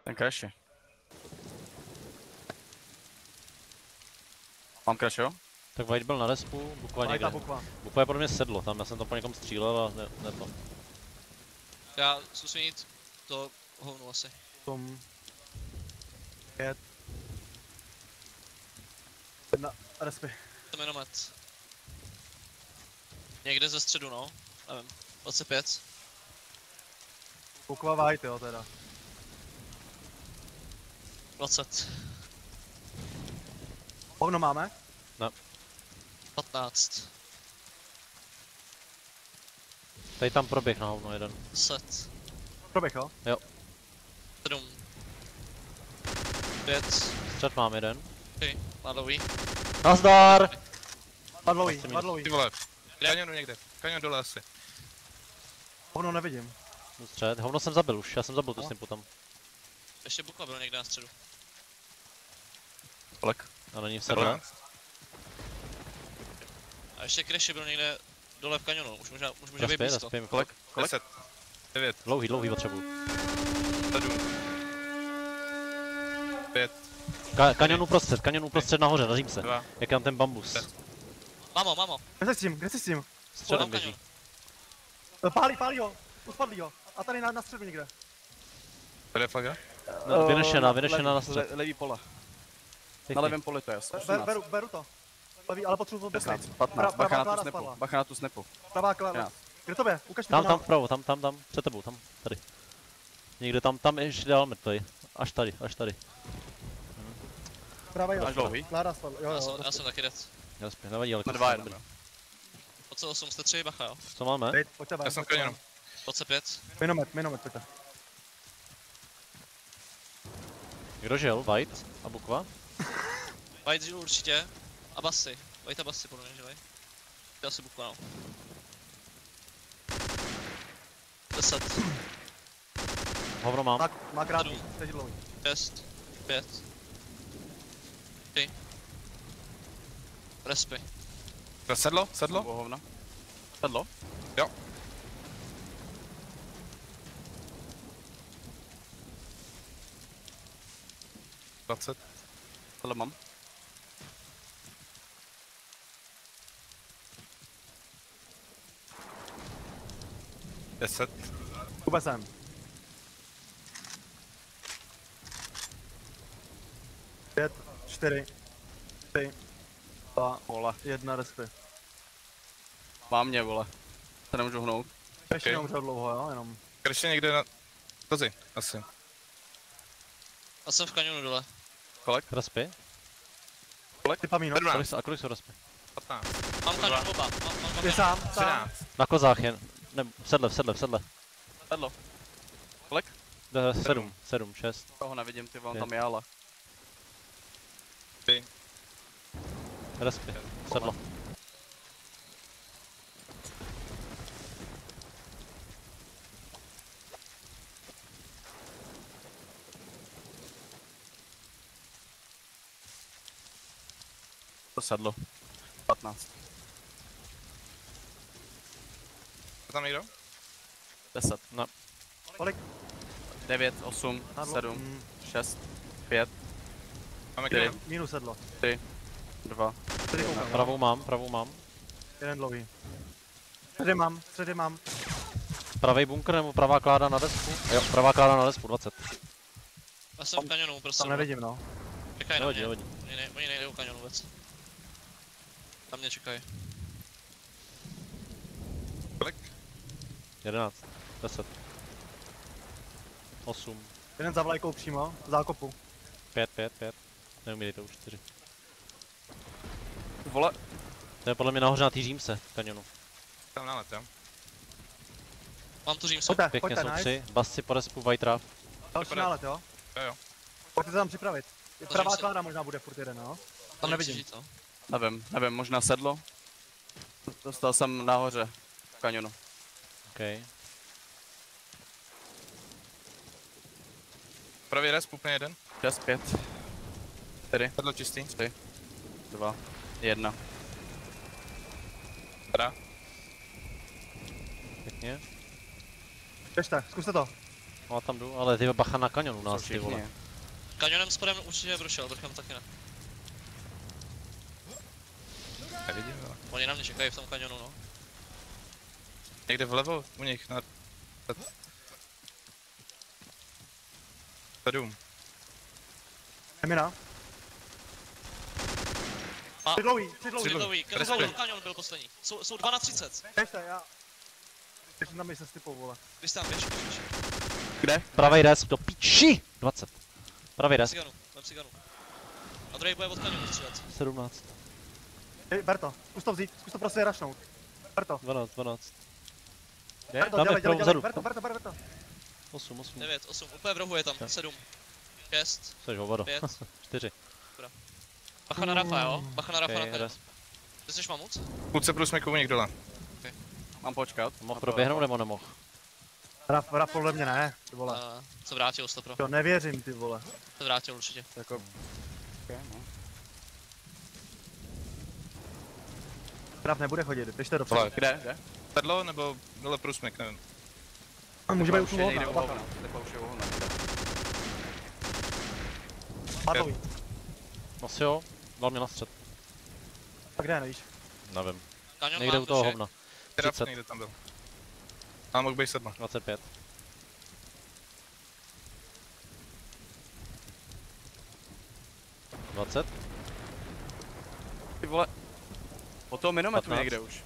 Ten crash je. Mám crash, jo? Tak White byl na respu, Bukva někde. Bukva je podle mě sedlo, tam já jsem tam po někom střílel a ne to. Já zkusím jít do hovnu asi. Tom. 5. Na respy. To minomet. Někde ze středu, no. Nevím. 25. Bukva White, jo, teda. 20. Hovno máme? 15. Tady tam proběh na hovno jeden. 10. Proběh, jo? Jo. 7. 5. Střed mám jeden. 3. Ladový. Nazdar! Padlový, padlový. Ty vole, kaňonu někde, kaňon dole asi. Hovno nevidím. Střed, hovno jsem zabil už, já jsem zabil tu snipu tam. Ještě Bukva byl někde na středu. Kolik? A není v sedle. 17. A ještě Crash byl někde dole v kanionu. Už může být blízko. Raspím, Kolik? 10. 9. Dlouhý potřebuju. 7. 5. Kanion uprostřed nahoře, dařím se. 2. Jak je tam ten bambus. Mamo. Kde jsi s tím? Středem běží. Pálí ho. Uspadlý ho. A tady na středu někde. Tady je flaga? Vynešená na střed. Levý pole. Pěkně. Na levém poli to je, 18. Beru to. Levý, ale potřebuji to 16, dostat. 15, Pravá bacha na kláda tu snepu, spadla. bacha na tu snepu. Pravá kláda. 13. Kde to je? Ukaž mi Tam to vpravo, tam, před tebou, tady. Někde tam ještě dál mrtvej. Až tady. Pravá Až dlouhý. Kláda spadla, jo. Já jsem taky dead. Jasně, nevadí, ale Jsme 2 jenom. 28 jste 3, bacha jo. co máme? Pojď tebe. Já jsem v kaňonu. 25. Minomet, pojďte. Kdo žil? White a Bukva? White žil určitě. A Basy. White a Basy podle mě žili. To asi Bukva, no. 10. Hovno mám. Má krátký, teď dlouhý. 6. 5. 3. Respy. Sedlo? Sedlo? Hovna. Sedlo? Jo. Dvacet. Tohle mám. Deset. Vůbec jsem. 5, 4, 3, 2, Vole. 1 respy. Mám mě, vole. Se nemůžu hnout. Ještě neumřel dlouho, jo, jenom. Ještě někde na kozi, asi. Já jsem v kanionu dole. Raspy? Ty pamíno. 17. A kolik jsou raspy? 15. Mám kanion oba. Mám Ty sám. 13. Na kozách jen. Ne, v sedle. Sedlo. Kolik? 7, 6. Toho nevidím, ty vole, Je. tam je ale. Ty. Raspy, sedlo. To sedlo. 15. Je tam někdo? 10. No. Kolik? 9, 8, 7, 6, 5, Máme 4, kaňon? Minus sedlo. 2. 4 koukám. Pravou mám. Jeden dlouhý. Středy mám. Pravý bunkr nebo pravá kláda na desku? Jo, pravá kláda na desku, 20. Já jsem v kanionu, prostě. Tam nevidím, no. Čekaj na mě. Nevadí. Oni nejdou kanionu vůbec. Tam mě čekají. Kolik? 11, 10. 8, Jeden za vlajkou přímo, v zákopu. 5. Neumírej to už 4. Vole. To je podle mě nahoře na té římse, kanionu. Tam nálet, jo? Mám tu římsu. Pojďte, Pěkně pojďte, jsou nice. 3, basci po respu, white traf. Další nálet, jo? Jo. Pojďte se tam připravit. Snažím Pravá se. kláda možná bude furt jeden, no. Tam nevidím. Nevím, možná sedlo. Dostal jsem nahoře v kaňonu. OK. Pravý resp úplně jeden. 6, 5, 4, Sedlo čistý. 3, 2, 1. Teda. Pěkně. Běžte, zkuste to. No a tam jdu, ale ty bacha na kanionu Jsou nás, ty vole. všichni. Kanionem spodem určitě prošel, vrchem taky ne. Nevidím, ale. Oni na mě čekají v tom kanionu, no. Někde vlevo u nich na... 7. Emina. A- Tři dlouhý. Citlový, Respekt. kanion byl poslední. Jsou 2 na 30. Běžte, já. Běžte na mě se stypou, vole. Kristián, běž. Kde? Pravej res, do piči! 20. Pravej res, Vem si ganu. A druhý bude od kanionu střílet. 17. Ber to, zkus to vzít, zkus to prostě rašnout. Ber to, 12, 12. ber to, Dáme dělej, vpravo, vzadu. ber to. 8, 8. 9, 8, úplně v rohu je tam. Tak. 7, 6, Jseš hovado. 5. 4. Bacha na Rafa, jo? Bacha na Rafa na Okay, kanion. res. Ty jsi mamut? Půlce plus mi u nich dole. Mám počkat. Mohl proběhnout nebo nemohl? Raf podle mě ne, ty vole. Se vrátil, stopro. Jo, nevěřím, ty vole. Se vrátil určitě. Jako... Okay, no. Raf nebude chodit, běžte do Vole. Kde? Sedlo nebo dole průsmyk, nevím. Může být už Už je někde uvolná, u hovna. Tepa už je u hovna. padlový. Asi jo, dal mě na střed. A kde, nevíš? Nevím. Kanion Někde mám u toho duše. hovna. Trap 30. někde tam byl. A mohl být sedlo. 25. Dvacet? Ty vole. Po toho minometu 15. někde už.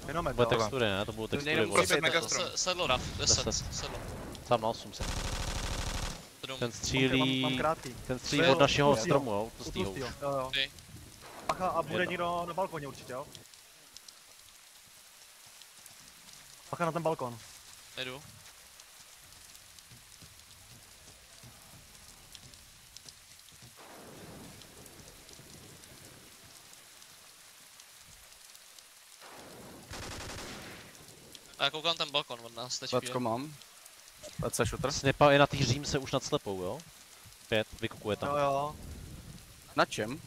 Jenom Bude to. textury, ne? To budou textury, někde vole. musí být Megastrom. Sedlo Raf, 10. 10. Sedlo. Sám na 800. 7. Ten Mám střílí... krátký. Ten střílí Jo, od našeho tlustýho. stromu, jo? Tlustýho už. Jo, jo. Okay. Bacha, a bude Jedna. někdo na balkoně určitě, jo? Bacha na ten balkon. Jdu. A já koukám ten balkon od nás teď Lecko mám. Lec se šutr. Snipa je na tý Římse už nad slepou, jo? 5, vykukuje tam. Jo, jo. Na čem?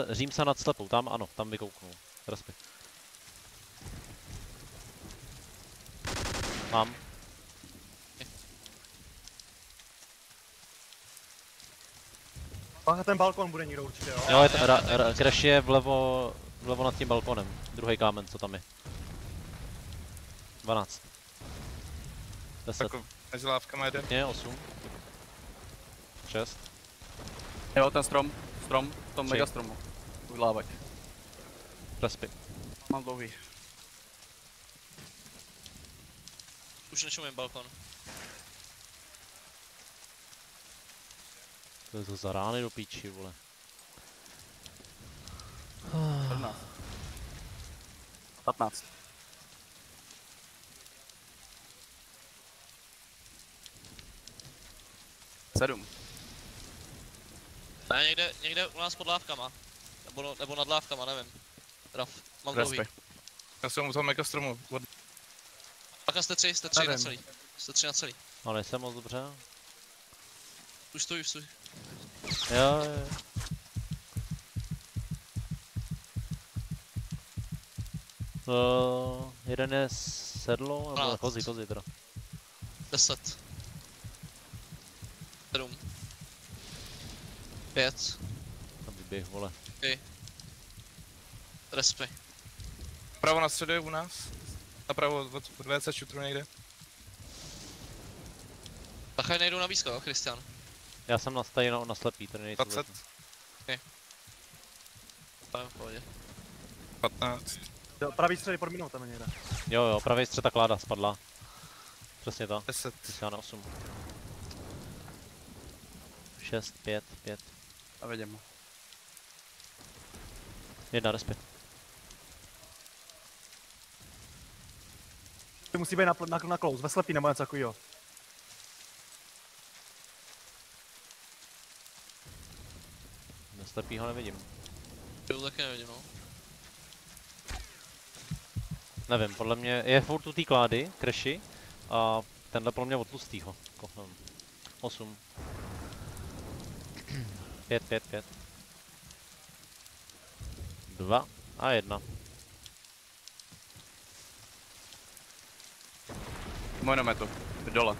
Římsa nad slepou, tam ano, tam vykouknul. Respekt. Mám. Bacha, ten balkon bude někdo určitě, jo? Jo, Crash je vlevo nad tím balkonem. Druhý kámen, co tam je. 12. 10. Jako mezi lávkama jeden. Je 8. 6. Jo, ten strom. Strom. V tom Tři. megastromu. U lávek. Respekt. Mám dlouhý. Už nečumím balkon. To je to za rány do píči, vole. 14. 15. Sedm. Ne, někde u nás pod lávkama. Nebo nad lávkama, nevím. Raf, mám dlouhý. Respekt. Já jsem u toho megastromu. Pak jste 3 na Nevím. celý. Jste 3 na celý. Ale nejsem moc dobře. Už stůj. Jo. Jeden je sedlo, nebo 12. kozy teda. 10. 7. 5. Tam vyběh, vole. Respy. Pravo na středu je u nás. Napravo od WC šutru někde. Tachaj nejdou na blízko, jo, Kristián. Já jsem tady na slepý, tady nejsem. 20, Tam v pohodě. 15. Jo, pravý středy pod minou tam je někde. Jo, pravý střeta kláda spadla. Přesně to. 10. Ty jsi na 8. 6, 5, 5. A vidím. 1 respekt. Ty musí být na close, ve slepý nebo něco takovýho. Na slepýho nevidím. Jo, taky nevidím, no. Nevím, podle mě je furt u té klády, Crashy. A tenhle podle mě od tlustýho. 8. 5, 5, 5. 2 a 1. Minometu. Dole.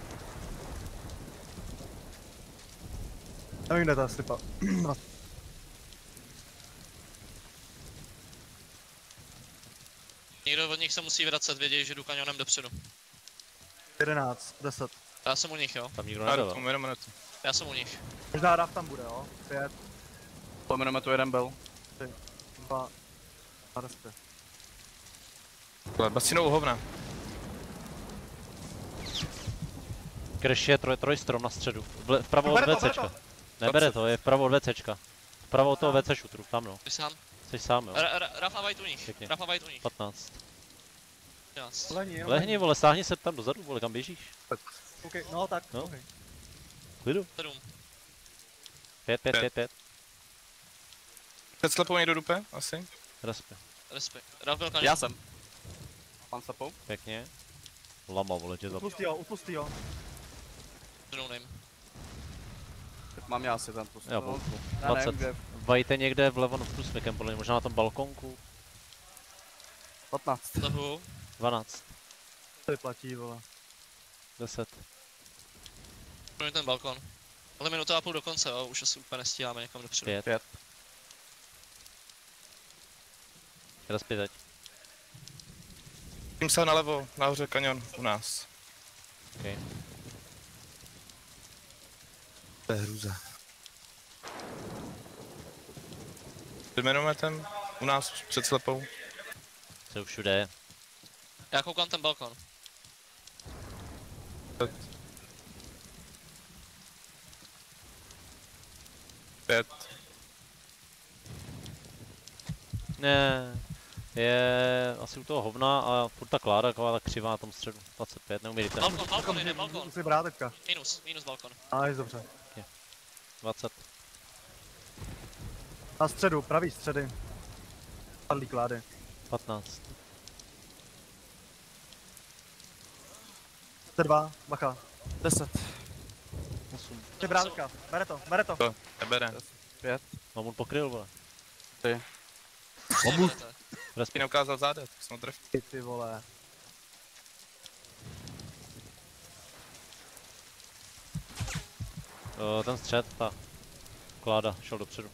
Nevím, kde ta slipa. Někdo od nich se musí vracet, vědějí, že jdu kanionem dopředu. 11, 10. Já jsem u nich, jo. Tam nikdo Já nebyl. jdu tomu, jenom minutu. Já jsem u nich. Možná Raf tam bude, jo? 5, Po minometu jeden byl. 2, a respekt. Basinou hovna. Crash je trojstrom na středu. Vpravo od Bere to, bere VCčka. to. Nebere to, je vpravo od VCčka. Vpravo od toho VC šutru, tam no. Jsi sám. Jsi sám jo. Rafa White u nich. Pěkně. Rafa White u nich. 15. 13. Lehni vole, stáhni se tam dozadu vole, kam běžíš? OK, no tak, No. OK. Klidu. 7. 5. Před slepou někdo dupe, asi. Respekt. Respekt. Raf byl kanion. Já jsem. Pan Sapou. Pěkně. Lama vole, tě zabiju. Utlustýho. No name. Tak mám já asi ten plus. Já budu. Já 20. nevím, kde. Vajte někde vlevo v průsmykem, podle mě, možná na tom balkonku. 15. Zahu. 12. To vyplatí, vole. 10. Pro ten balkon. Ale minuta a půl do konce, jo. Už asi úplně nestíháme někam dopředu. 5. 5. Respekt teď. Tím se nalevo, nahoře kanion u nás. Okay. To je hruza. Před minometem, u nás před slepou. Co už všude je. Já koukám ten balkon. Pět. Ne. Je asi u toho hovna a furt ta kláda taková ta křivá na tom středu. 25, neumějte. Balkon, jde balkon. Musí brát teďka. Minus balkon. Nice, dobře. 20. Na středu, pravý středy. Padlý klády. 15. 2, bacha. 10. 8. Ty brátka, bere to. To nebere. 5. Mám on pokryl, vole. Ti neukázal záda, tak jsem ho trefil. Ty vole. Ten střed, ta kláda, šel dopředu.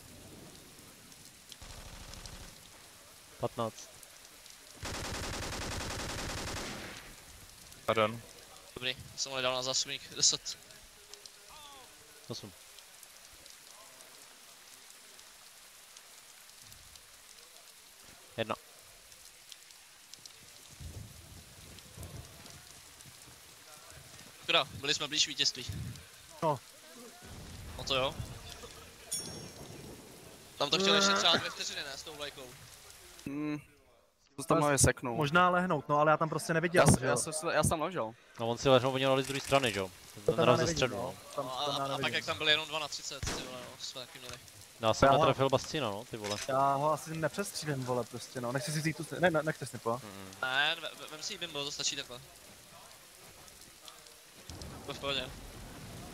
15. Pardon. Dobrý, jsem ho nedal na zásobník. 10. 8. Jedna. Škoda, byli jsme blíž vítězství. No. No to jo. Tam to chtěli ještě třeba 2 vteřiny, ne, s tou vlajkou. To tam máme seknout. Možná lehnout, no ale já tam prostě neviděl, že jo. Já jsem ležel. No on si ležel, oni dali z druhé strany, že jo? To tam Naraz ze nevidím, středu, no. no. Tam, No, tam já a pak nevidím. jak tam byli jenom 2 na 30, ty vole, no, jsme taky měli. Já jsem Já- netrefil Bastína, no, ty vole. Já ho asi nepřestřílím, vole, prostě no. Nechci si vzít tu nechte snipo. Ne, vem si jí bimbo, to stačí takhle. To v pohodě.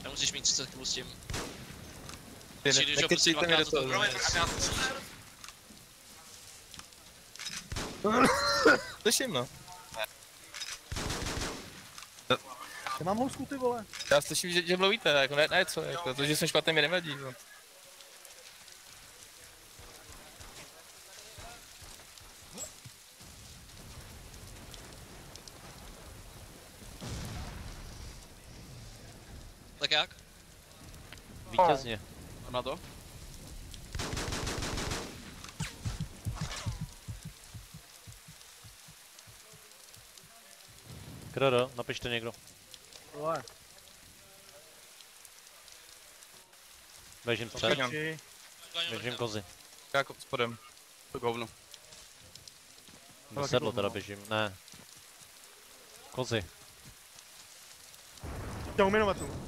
Nemusíš mít 30 kg s tím. Přijdeš ho prostě Nekecíte mi do dvakrát toho. Slyším, no. Já mám housku, ty vole. Já slyším, že mluvíte, jako ne co, jako to, že jsem špatný, mi nevadí, no. Tak jak? Vítězně. Jdem na to. Krada, napište někdo. Vole. Běžím střed, Kanion. běžím kozy. Jako spodem. To govno. Do sedlo teda běžím, ne. Kozy. Těm minometu.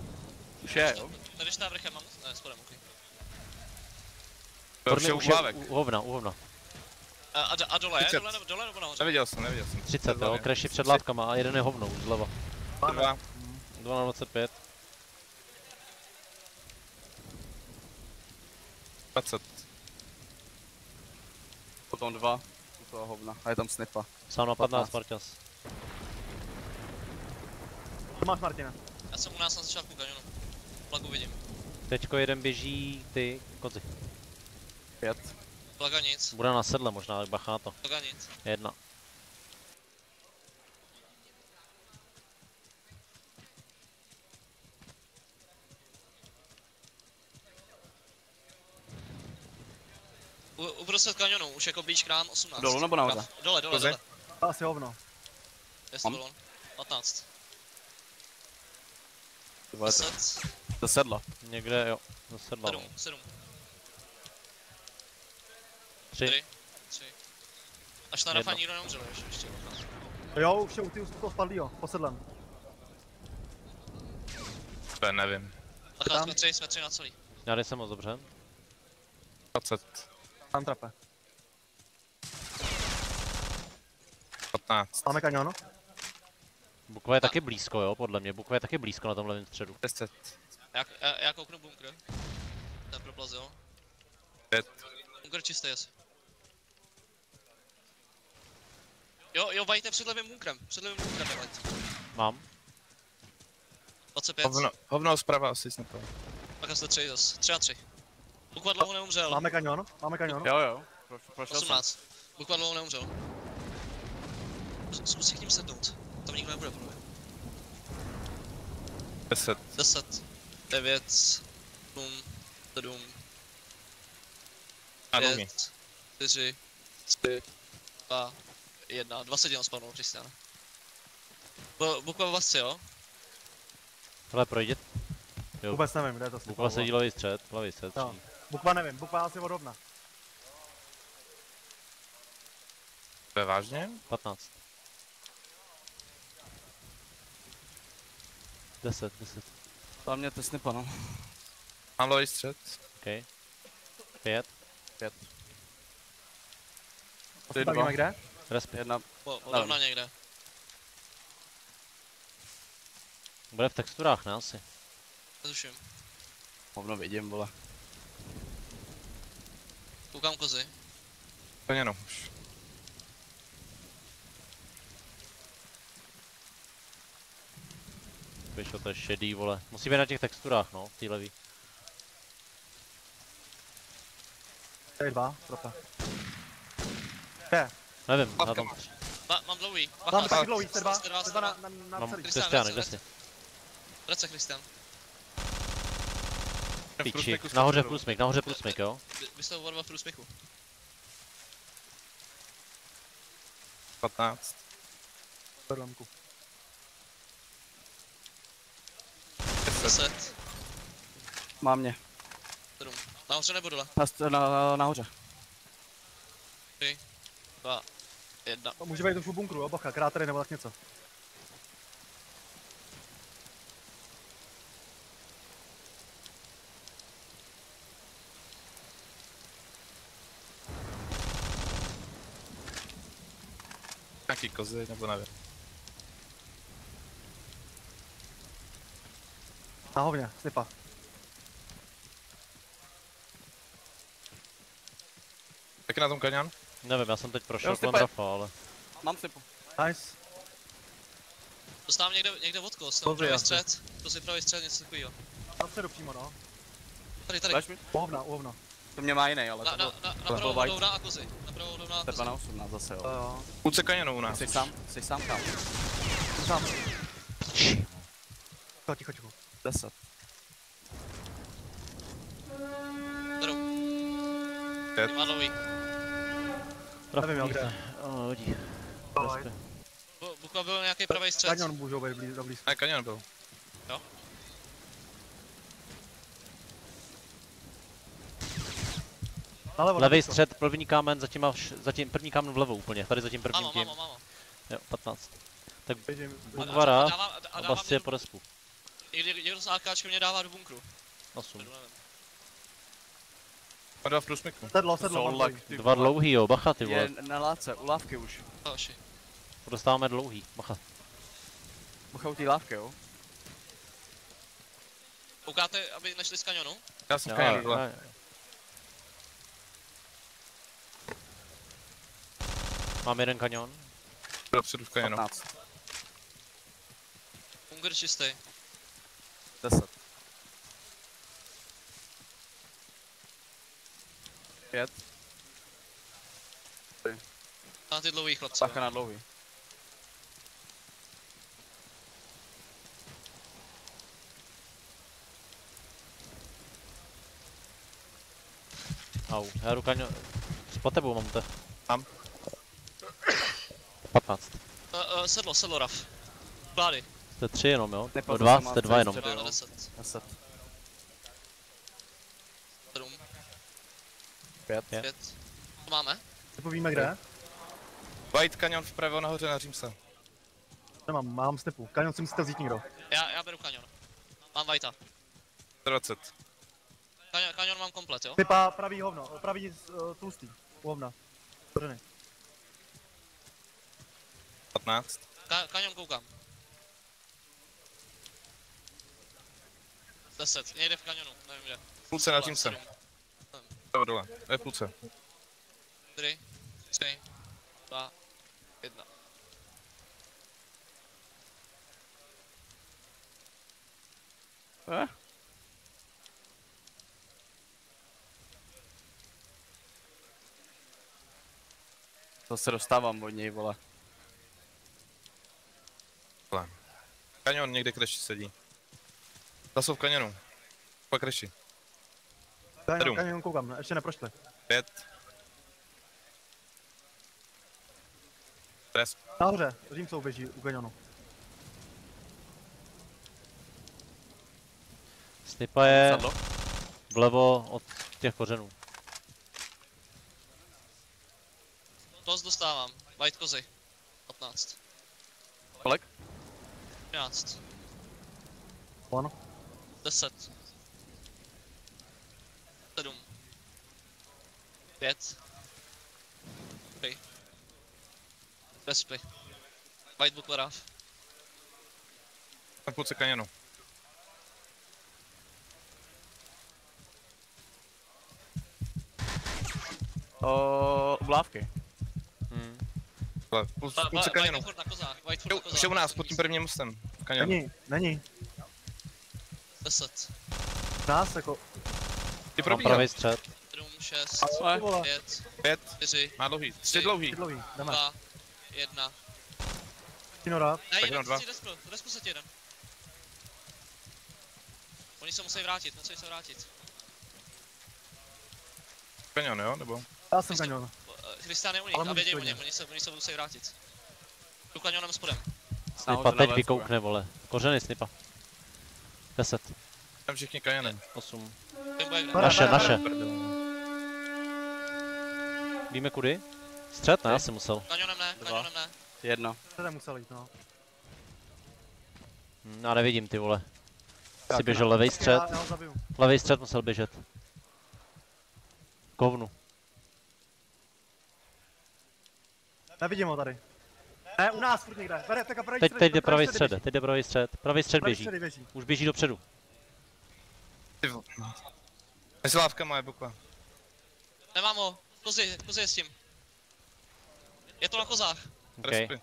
Už je, jo? Tady štáb vrchem mám, ne, spodem, ok. To už je u hlávek. u hovna. A dole, 30. dole nebo nahoře? Neviděl jsem. 30, jo, crash je před lávkama a jeden je hovnou už zleva. 2. 2 na 25. 20. Potom 2. U toho hovna. A je tam snipa. Sám na 15, 15. Marťas. To máš, Martina. Já jsem u nás na začátku kanionu. Flagu vidím. Teďko jeden běží ty kozy. 5. Plaga nic. Bude na sedle možná, ale bacha na to. Plaga nic. Jedna. Uprostřed kanionu, už jako blíž k nám 18. Dolů nebo nahoře? Dole, dole, Kozy? dole. Asi hovno. Je Mám. to 15. Ty vole, 10, to sedlo. Někde, jo, za sedla. 7, 7, 3. 3, 3. Až na Jedno. rafa nikdo neumřel, ještě. Jo, už je u toho spadlýho, posedlem. To nevím. Ach, jsme 3 na celý. Já nejsem moc dobře. 20, Tam trape. 15, Máme kanion. Bukva je taky blízko, jo, podle mě. Bukva je taky blízko na tom levém středu. 10, Já kouknu bunkr. Ten proplazil. 5, Bunkr čistý asi. Jo, vajte před levým bunkrem, vajte. Mám. 25. hovno zprava asi snapal. Pak jste 3 zas, 3 na 3. Bukva dlouho neumřel. Máme kanion. Máme kanion. Jo. Prošel jsem. 18. Bukva dlouho neumřel. Zkus si k ním sednout. Tam nikdo nebude podle mě. 10, 10, 9, 8, 7, a dolní. 5, 4, 3, 2, 1. 2 se dělám spadnou, Kristiane. Bukva v vasce, jo? Hele, projde. Jo, Vůbec nevím, kde je to. Bukva sedí levý střed, Jo. Bukva nevím, Bukva asi od hovna. To je vážně? 15. 10. Tam mě tesny pano. Mám levý střed. OK. 5. 5. Asi 2. bavíme kde? Respekt. 1. Odrovna někde. Bude v texturách, ne asi. Netuším. Hovno vidím, vole. Koukám kozy. To jenom už. Vyšlo, to je šedý, vole. Musí být na těch texturách, no, v té levý. Tady 2, trope. Kde? Nevím, na Plavka tom. máš. Mám dlouhý. Mám taky tak. dlouhý, jste 2. Jste dva, Jste jste 2 dva. na Mám celý. Kristiáne, kde jsi? Vrať se, Kristian. Píči. Nahoře průsmyk, jo? Vy jste oba dva v průsmychu. 15, Berlemku. 10, Mám mě. 7. Nahoře nebo dole? Nahoře. 3, 2, 1. To může být už u bunkru, jo, bacha, krátery nebo tak něco. nějaký kozy, nebo nevím. Na hovně, snipa. Taky na tom kanion? Nevím, já jsem teď prošel Jo, kolem type. Rafa, ale... Mám sypu. Nice. Dostávám někde odkos, Kozy, pravý asi. střed. Kozy pravý střed, něco takovýho. Tam se jdu přímo, no. Tady. Dáš mi? U hovna. To mě má jiný, ale to bylo... Napravo white. rovná a kozy. Napravo rovná a To je kozy. 2 na 18 zase, jo. Jo. Půlce kanionu u nás. Jsi sám tam. Sám. Ticho. 10. Pět. Má dlouhý. Nevím, jo, kde. Hodí. Respekt. Bukva byl nějaký pravý střed. Kanion můžou být blízko. Ne, kanion byl. Nalevo, Levý blízko. střed, první kámen, zatím první kámen vlevo úplně, tady za tím prvním tím. Mámo. Jo, 15. Tak Běžím. Bukvara, A oblast je po respu. někdo s AKčkem mě dává do bunkru. 8. Nevím. Mám 2 v průsmyku. Sedlo, Jsou mám lak, dlouhý. ty 2 vole. dlouhý, jo, bacha ty vole. Je na lávce, u lávky už. Další. Dostáváme dlouhý, bacha. Buchou té lávky, jo. Koukáte, aby nešli z kanionu? Já jsem v Jo, kanionu jo, dole. jo. Mám jeden kanion. Dopředu v kanionu. 15. Bunkr čistý. 10. 5. Na ty dlouhý chlapci. Bacha na dlouhý. Au, já jdu kaňon. Po tebou mám to. Mám. 15. Sedlo, Raf. Klády. Jste 3 jenom, jo? Nepadl Dva, jsem, jste ale 2 jenom. středy, jo. 10. 10. 7. 5. 5. To máme? Nepovíme kde? White kanion vpravo nahoře na Římsa. Nemám, mám stepu. Kanion si musíte vzít někdo. Já beru kanion. Mám Whitea. 20. Kanion mám komplet, jo? Stepa, pravý hovno, pravý tlustý. U hovna. Kořeny. 15. Kanion koukám. 10. Někde v kanionu, nevím kde. Půlce na Římsa. Vpravo dole. V půlce. 4, 3, 2, 1. To se dostávám od něj, vole. Kanion někde kreši sedí. Ta jsou v kanionu. Pak kreši. Sedm. Kanion koukám, ještě neprošli. 5. Test. Nahoře, Římsou běží u kanionu. Snipa je Sadlo. vlevo od těch kořenů. Dost dostávám. White kozy. 15. Kolik? 13. On. 10. 7. 5. 3. Vespy. White Bukleráv. Na půlce kanionu. Oblávky. Půlce kanionu. White furt na kozách. White furt na kozách. Už je u nás, pod tím prvním mostem. V kanionu. Není. 10. Nás jako, Ty Mám probíhal. pravý střed. 7, 6, Ale, vole, 5, 5. 4, Má dlouhý. 3 dlouhý. dlouhý, jdeme. 2, 1. Kinora, Ne, Tak jenom jeden, dva. respu se ti jeden. Oni se musí vrátit, Kanion, jo? Nebo? já jsem kanion. Christian je u nich Ale a můžeš věděj o klidně. něm, oni se musí vrátit. Tu kanionem spodem. Snipa nahoře teď na vykoukne, vole. Kořeny snipa. 10. Tam všichni kanionem. 8. Ten bude kde? Para, Naše, para, naše. Víme kudy? Střed? Ne, já jsem musel. Kanionem ne, kanionem ne. 1. Tady musel jít, no. Já nevidím ty vole. Tak, Si běžel levej střed. Já ho zabiju. Levej střed musel běžet. Kovnu. Nevidím ho tady. Ne, u nás furt někde. Bere, tak pravý Teď jde pravý střed střed, teď jde pravý střed. Pravý střed Pravý běží. středy běží. Už běží dopředu. Ty vole. Mezi lávkama je bukva. Nemám ho, kozy je s tím. Je to na kozách. OK. Respy.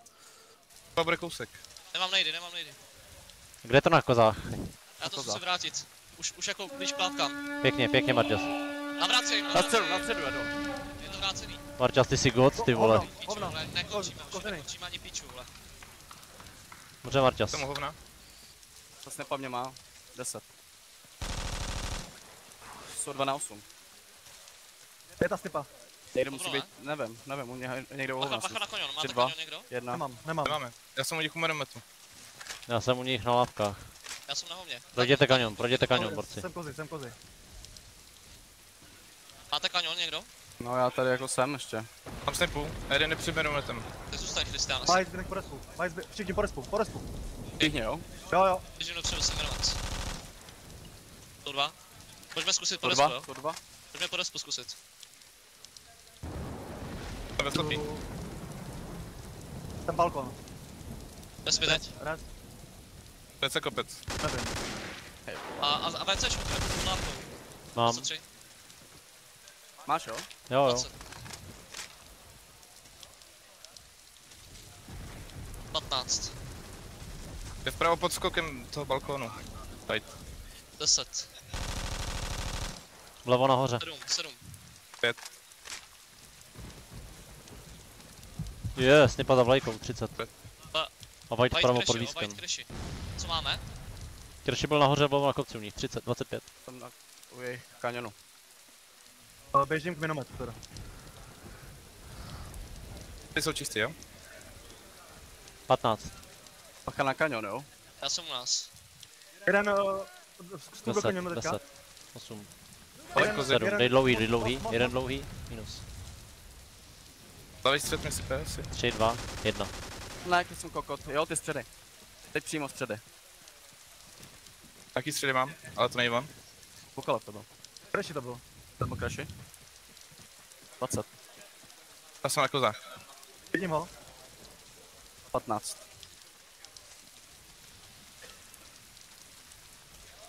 To bude kousek. Nemám nejdy. Kde je to na kozách? Já to kozách. musím vrátit. Už jako blíž k plátkám. Pěkně Marťas. Navrácej, Na středu, jedu. je to vrácený. Marťas, ty jsi god, ty vole. Píču, Hovno. vole, nekončíme už, Kořeny. nekončíme ani píču, vole. Dobře Marťas. Jsem hovna. To snipa mě má. 10. Jsou 2 na 8. Je ta stepa. Někde musí Hovno, být, nevím, u něj někde u hovna. Bacha na kanion, máte 2. kanion někdo? 1. Nemám. Nemáme. Já jsem u nich u merometu. Já jsem u nich na lávkách. Já jsem na hovně. Projděte kanion, borci. Jsem kozy. Máte kanion někdo? No já tady jako jsem ještě. Tam snipu. A jeden je před merometem. Ty zůstaň, Christian, asi. Majs, běž po respu. Všichni po respu. Všichni, jo? Jo. Běžím dopředu, jsem relevant. To 2. Pojďme zkusit po To respu, 2, jo? to 2. Pojďme po respu zkusit. Tam je slepý. Ten balkon. Respi teď. Res. PC kopec. Nevím. A VCčku, pod lávkou. Mám. 23, Máš, jo? Jo. 20. 15. Je vpravo pod skokem toho balkónu. Right. 10. Vlevo nahoře. 7. 5. Je, snipa za vlajkou, 30. A white vpravo pod White lístkem. Crashy. Co máme? Krši byl nahoře, byl na kopci u nich, 30, 25. Jsem u jejich kanionu. Běžím k minometu teda. Ty jsou čistý, jo? 15, Pacha na kanion, jo? Já jsem u nás. Jeden vstup do 10, kanionu teďka. 10, 8, Ale kozy. 7, dej dlouhý, jeden dlouhý, minus. Davej střed mi sype asi. 3, 2, 1. Ne, když jsem kokot. Jo, ty středy. Teď přímo středy. Jaký středy mám? Ale to nejde on. Bukalev to byl. Kreši to bylo. To byl Crashy. 20. Já jsem na kozách. Vidím ho. 15.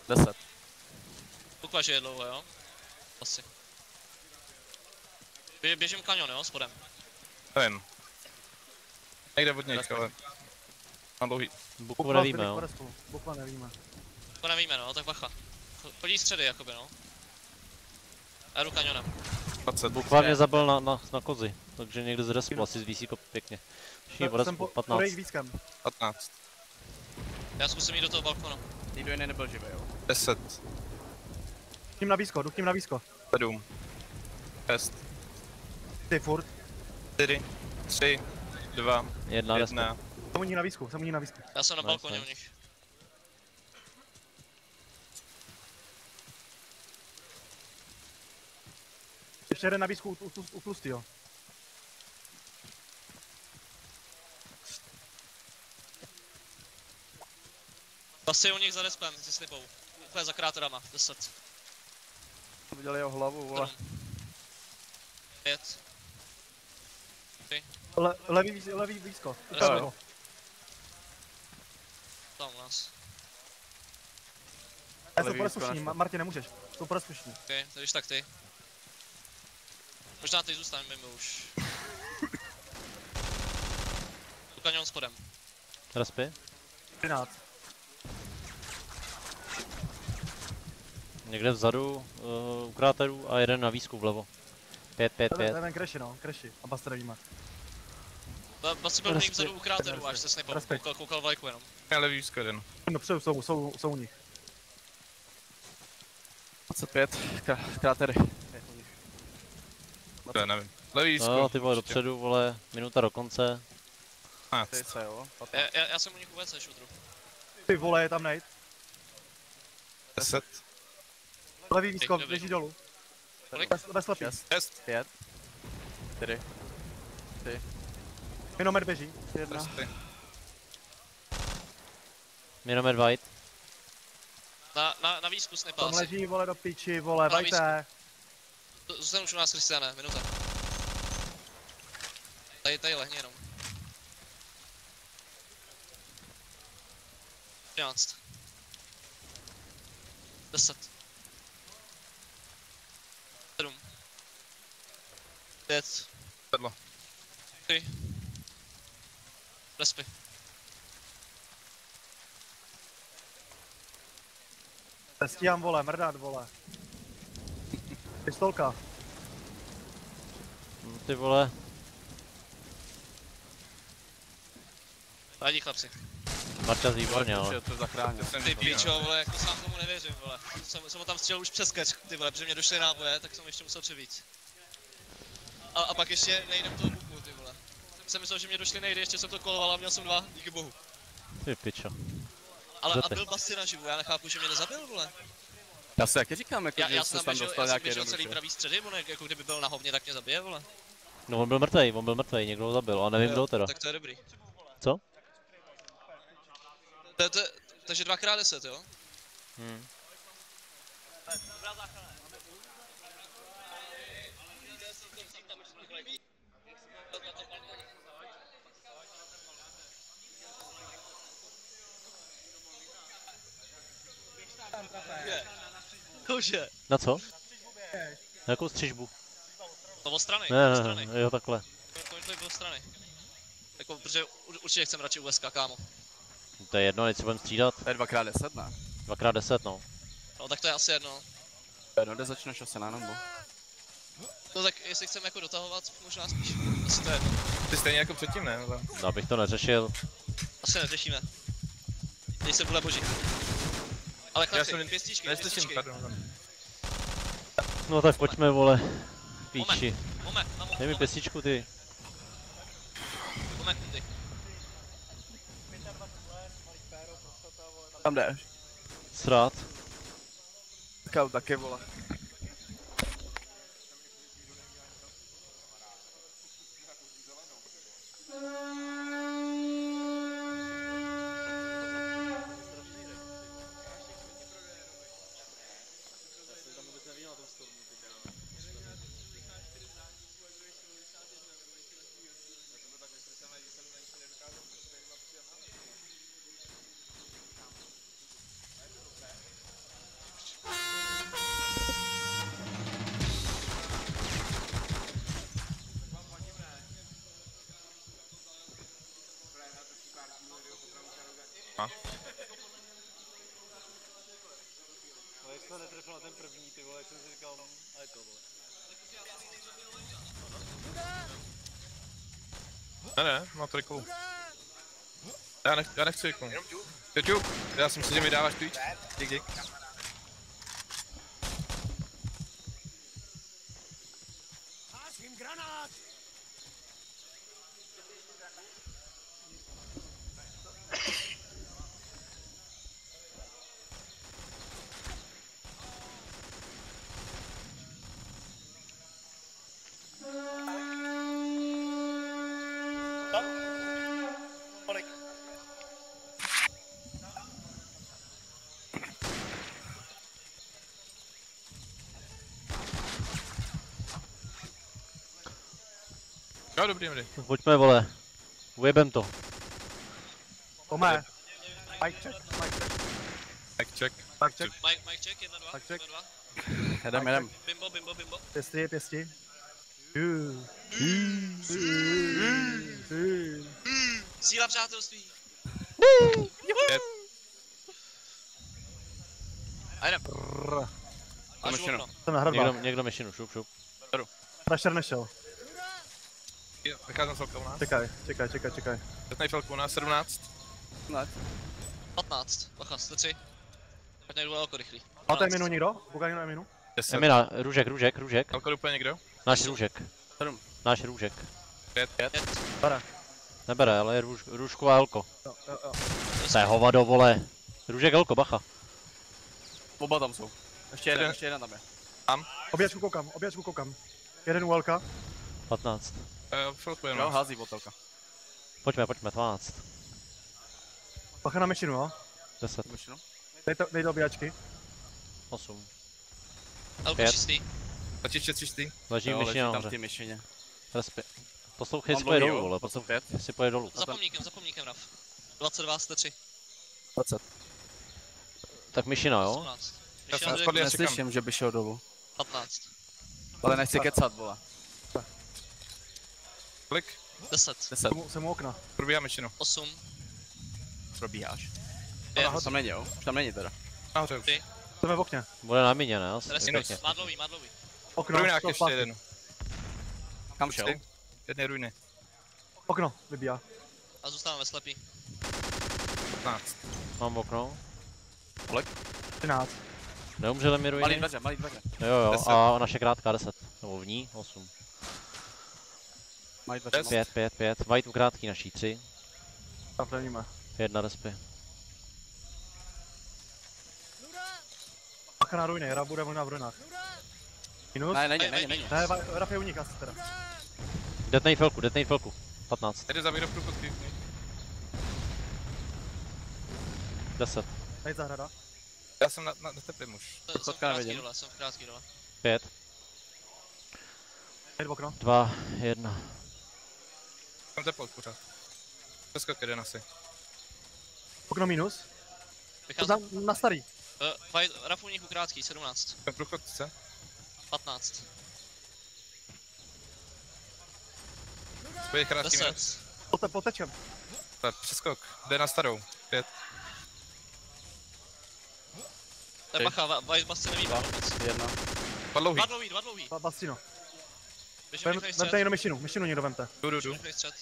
10. Bukva, že je dlouho, jo? Asi. Běžím kanion, jo? Spodem. Nevím. Někde od něj, ale... Mám dlouhý. Buku nevíme, jo. Bukva nevíme. To nevíme, no, tak bacha. Chodí středy, jakoby, no. Já jdu kanionem. 20. Bukva mě zabil na kozy, takže někde z respu asi zvísí pěkně. Všichni po Jsem respu, po 15. jejich výzkem. 15. Já zkusím jít do toho balkonu. Nikdo jiný nebyl živý, jo? 10. Jdu tím na výzko, jdu tím na výzko. 7. 6. Ty furt. 4. 3. 2. 1 respu. 1. Jsem u ní na výzku, jsem u ní na výzku. Já jsem na Nice, balkoně nice. u nich. Ještě jeden na výzku u tlustý, jo. Asi u nich za respem, se slipou. Úplně za kráterama, 10. Viděli jeho hlavu, vole. 5. Levý výzko. Jo, jo. Tam u nás. Já jsem Levý porozpuštěný, výzko našel. Martin nemůžeš. Jsou porozpuštěný. Ok, to když tak ty. Možná ty zůstaň mimo už. Tu kanion spodem. Respy. 13. Někde vzadu u kráterů a jeden na výzku vlevo. 5, 5, 5. Ten kreši, no, kreši. A Buster nevíme. Vlastně byl někde vzadu u kráteru, až se snipou. Respekt. Koukal vlajku jenom. Já levý výzko jeden. No, jsou u nich. 25. Krátery. To nevím. Levý výzko. No, ty vole dopředu, vole, minuta do konce. 15. Ty se, jo? 15. Já jsem u nich vůbec nešutru. Ty vole, je tam nejt. 10. Levý výzko, Dobrý. běží dolů. Kolik? Bez slepý. 6. 5. 4. Minomet běží. 1. Minomet white. Na výzku snipa Tam asi. leží, vole, do piči, vole, Na vajte. Zůstanu už u nás, Kristiane, minuta. Tady lehni jenom. 13. 10. 7. 5. Sedlo. 3. Respy. Stíhám, vole, mrdat, vole. Pistolka. Ty vole, Radí chlapci. Marčas výborně, ale. To zachránil. Jsem Ty vybíral. pičo, vole, jako sám tomu nevěřím, vole. Jsem ho tam střelil už přes keř, ty vole, protože mě došly náboje, tak jsem ještě musel převíc. A pak ještě nejdem toho buku, ty vole. Jsem myslel, že mě došly nejdy, ještě jsem to koloval a měl jsem 2, díky bohu. Ty pičo. Ale a Zepy. byl Basti naživu, já nechápu, že mě nezabil, vole. Já si taky říkám, jako, Já že jsem se tam dostal já jsem nějaký běžel celý jednoduše. pravý středy, on jako kdyby byl na hovně, tak mě zabije, vole. No on byl mrtvej, někdo ho zabil, a nevím kdo teda. Tak to je dobrý. Co? Takže 2x10, jo? Hm. Cože? Na co? Na jakou střižbu? To od strany, Ne, od ne, strany. ne, jo takhle. To bylo strany. Jako, protože určitě chcem radši USK, kámo. To je jedno, teď si budeme střídat. To je 2x10, ne? 2x10, no. No tak to je asi jedno. To je jedno, kde začneš asi na nebo. No tak jestli chceme jako dotahovat, možná spíš. Asi to je jedno. Ty stejně jako předtím, ne? Ale... No, abych to neřešil. Asi neřešíme. Dej se bude boží. Ale Já chlapci, jsem pěstičky, neslyším, pěstičky. pardon. No tak pojďme, vole. Píči. Moment, Dej mi pěstičku, ty. moment, ty. Tam jdeš. Srát. Scout taky, vole. Jak se netrefil na ten první, ty vole, jak jsem si říkal, a je to, vole. Ne, má triku. Já nechci jako. Teď já si myslím, že mi dáváš klíč. Díky. Jo, dobrý. No, pojďme, vole. Ujebem to. Tome. Mike check, Mike check. Tak check. Mike check. Mike check, 1, 2, Tak check. 1, 2. Jedem. Bimbo. Pěsti. Síla přátelství. Pět. A jdem. Tam Až ještě okno. Jsem na hradbách. Někdo myšinu, šup. Pressure nešel. Jo, vycházím celkou u nás. Čekaj. Teď felku u nás 17. Ne. 15. Bacha, jste 3. Pojď najdu velko rychlý. Máte minu někdo? Buká někdo minu? 10. Emina, růžek. Alkor úplně někdo? Náš růžek. 7. Náš růžek. 5. Bere. Nebere, ale je růžko a elko. Jo. To je hovado, vole. Růžek, elko, bacha. Oba tam jsou. Ještě jeden tam je. Oběčku koukám. Jeden u Elka. 15. Felku Jo, jenom. hází botelka. Pojďme, 12. Bacha na myšinu, jo? 10. Myšinu. Dej do oběčky. 8. Elko 5. čistý. Začíště čistý. Leží Jo, leží myšina tam nahoře. ty myšině. Respekt. Poslouchej, On jestli poje dlouhý, dolů, jo? vole. To jsou Poslouchej, 5. jestli poje dolů. Za pomníkem, Raf. 22, jste 3. 20. Tak myšina, jo? 18. Já jsem Myšina spadl, já čekám. Neslyším, že by šel dolů. 15. Ale nechci kecat, vole. Klik. 10. 10. Jsem u okna. Probíhá myšinu. 8. Probíháš. 5. Už tam není, jo? Už tam není teda. Nahoře už. Jsme v okně. Bude na mině, ne? Asi Respekt. pěkně. Má dlouhý. Okno. Ruinák to ještě zpátky. jeden. Kam šel? Jedné ruiny. Okno, vybíjá. A zůstáváme slepí. 15. Mám okno. 13. Neumřeli mi Malý ruiny? dveře. Jo, 10. a naše krátká 10. Nebo v ní 8. Malý dveře. 5. White u krátký naší 3. Tam nevíme. 1 respy. Bacha na ruiny, Raf bude možná v ruinách. Minus? Ne, není. Ne, Raf je u nich asi teda. Detnej felku. 15. Jde za výrob průchodky. 10. Nejď zahrada. Já jsem na tepím už. Jsem v krátký dole. 5. Nejď v okno. 2, 1. Jsem tepl pořád. Přeskok jeden asi. Okno minus. Vycházím. Na starý. Raf u nich u krátký, 17. Jsem průchodce. 15. Spojí krátký minus. 10. Potečem. Tak, přeskok. Jde na starou. 5. To je bacha, White Bastion nevíme vůbec. 1. Padlouhý. Dva dlouhý. Bastino. Běžím rychlej Vemte střed. jenom myšinu někdo vemte. Jdu. Běžím rychlej střed.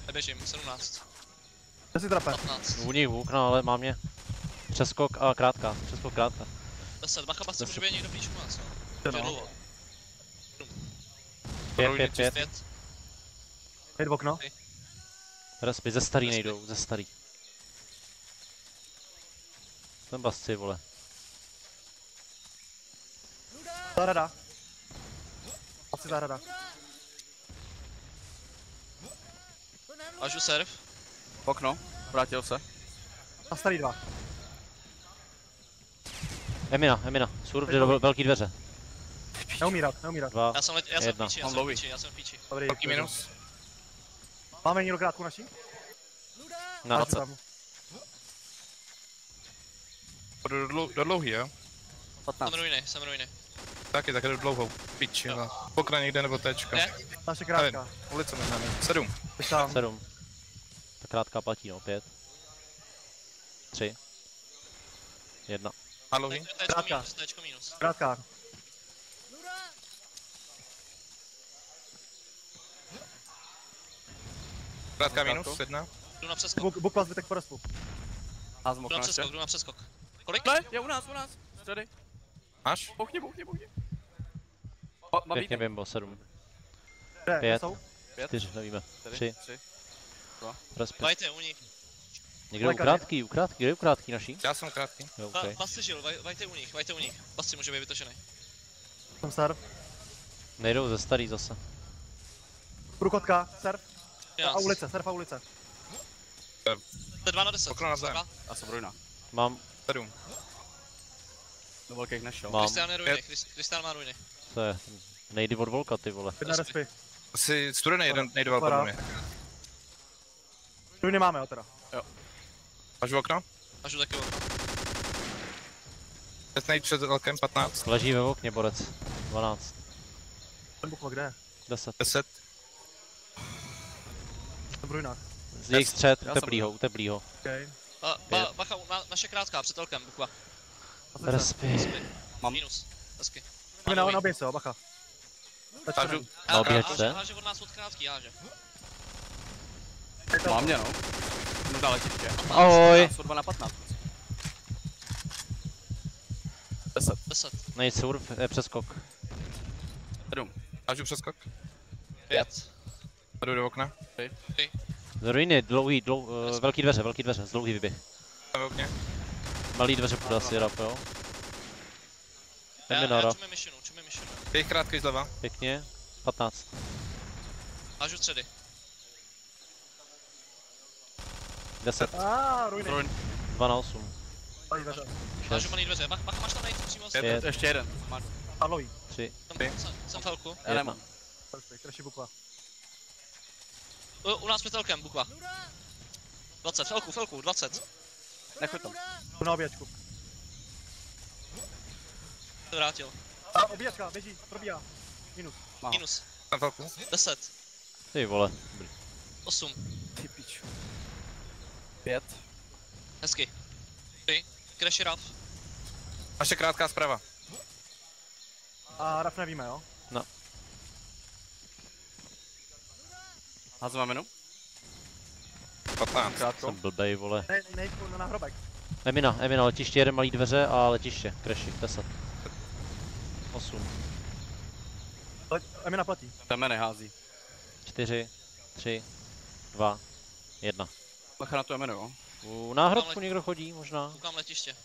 Neběžím, 17. Jde si trape. 15. Vůni okna, ale má mě. Přeskok a krátka. Přeskok krátka. 10. Bacha, basce může být někdo blíž u nás, no. No. Že je dlouho. 5. 5. Jde v okno. Respy, ze starý nejdou, ze starý. Ten basci, vole. Zahrada. Asi zahrada. Ažu serv. Okno, vrátil se. A starý 2. Emina. Surf jde do velký dveře. Neumírat. 2. Já jsem v Mám píči, dlouhý. já jsem v píči. Dobrý. Velký minus. Máme někdo krátku naší? Na Máš 20. tam. Do dlouhý, jo? 15. Jsem ruiny. Taky do dlouhou. Piči, ale. Pokra někde nebo tečka. Ne? Naše Nevím, krátka. ulice možná. 7. Jsi tam. 7. Ta krátká platí, no. 5. 3. 1. A dlouhý? Krátka. Téčko minus. Krátka. Krátka minus, 1. Jdu na přeskok, Buk vás zbytek po respu. Házím okno ještě. jdu na přeskok. Kolik? Ne, je u nás. Středy. Máš? Bouchni. Má být. Pěkně bimbo, 7. Kde? 5. Jsou? 4, nevíme. 3. 3. Respy. Vajte u nich. Někdo u krátký, kde je u krátký naší? Já jsem krátký. Jo, okay. Basci žil, vajte u nich. Basci může být vytočený. Jsem serv. Nejdou ze starý zase. Průchodka. Serv. Já. A ulice. Serv a ulice. To je 2 na 10. Okno navzájem. Já jsem ruina. Mám, 7. Do velkých nešel. Mám. Kristián je ruiny, Kristián má ruiny. to je, nejdy od volka, ty vole. Jedna respy. Asi studený nejde velkou Vypadá. mě. Tu nemáme, jo teda. Máš v okno? Ažu taky okno. Teď nejde před velkém 15. Leží ve okně, borec. 12. Ten bukva, kde je? 10. 10. Jsem v ruinách. Z jejich střed, Já jsem uteplýho. Okay. Bacha, naše krátká, před telkem, bukva. Respy. Mám. Minus. Hezky. Jdeme na oběť se, jo, bacha. Tážu. Na oběťce? Háže od nás od krátký, háže. Má mě, no. Možná letiště. Ahoj. Jsou 2 na 15. 10. 10. Nejď surf, je přeskok. 7. Tážu přeskok. 5. A jdu do okna. Z ruiny, velký dveře, z dlouhý vyběh. Jsem v okně. Malý dveře půjde asi rap, jo. Emina Já rap, čumím myšinu. Jejich krátký zleva. pěkně. 15. Hážu středy. 10. Ruiny. Ruin. 2 na 8. Tady dveře. Hážu 6. malý dveře. Bacha, máš tam najít přímo z... Pět. Ještě jeden. Máš. Padlový. 3. Jsem felku. Já nemám. Kreši bukva. U nás před telkem, bukva. 20, felku, 20. Nechoď tam. Tu na oběťku. To vrátil. A oběťka, běží, probíhá. Minus. Má. Minus. Jsem velkou. 10. Ty vole. 8. Ty piču. 5. Hezky. 3. Crash rap. Naše krátká zprava. A raf nevíme, jo? Házím minu. 15. Krátko. Jsem blbej, vole. Nejď na hrobek. Emina, letiště, jeden malý dveře a letiště. Crashi, 10. 8. Emina platí. Teme nehází. 4, 3, 2, 1. Bacha na tu minu, jo. U náhrobku někdo chodí, možná. Koukám letiště.